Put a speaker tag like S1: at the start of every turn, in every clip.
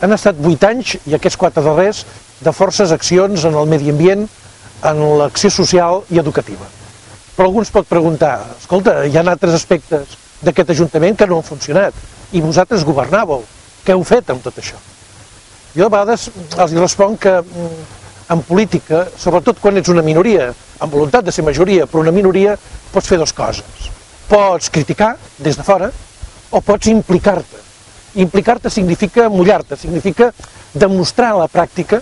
S1: Han estat 8 anys, i aquests 4 darrers, de forces accions en el medi ambient, en l'acció social i educativa. Però algú ens pot preguntar, escolta, hi ha altres aspectes d'aquest Ajuntament que no han funcionat, i vosaltres governàveu, què heu fet amb tot això? Jo a vegades els responc que en política, sobretot quan ets una minoria, amb voluntat de ser majoria, però una minoria, pots fer 2 coses. Pots criticar des de fora o pots implicar-te. Implicar-te significa mullar-te, significa demostrar a la pràctica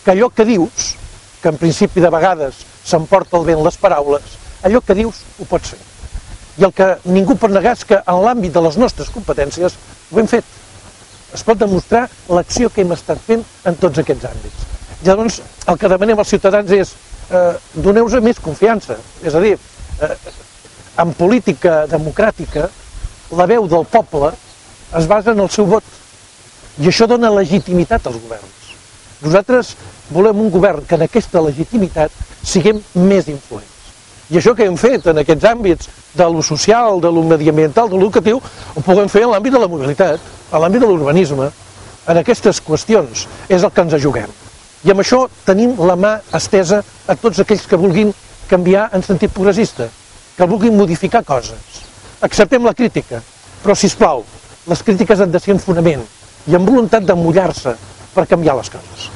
S1: que allò que dius, que en principi de vegades s'emporta el vent les paraules, allò que dius ho pots fer. I el que ningú pot negar és que en l'àmbit de les nostres competències ho hem fet. Es pot demostrar l'acció que hem estat fent en tots aquests àmbits. Llavors, el que demanem als ciutadans és doneu-nos més confiança. És a dir, en política democràtica, la veu del poble es basa en el seu vot. I això dona legitimitat als governs. Nosaltres volem un govern que en aquesta legitimitat siguem més influents. I això que hem fet en aquests àmbits de lo social, de lo mediambiental, de l'educatiu, ho puguem fer en l'àmbit de la mobilitat, en l'àmbit de l'urbanisme, en aquestes qüestions és el que ens juguem. I amb això tenim la mà estesa a tots aquells que vulguin canviar en sentit progressista, que vulguin modificar coses. Acceptem la crítica, però, sisplau, les crítiques han de ser en fonament i amb voluntat de mullar-se per canviar les coses.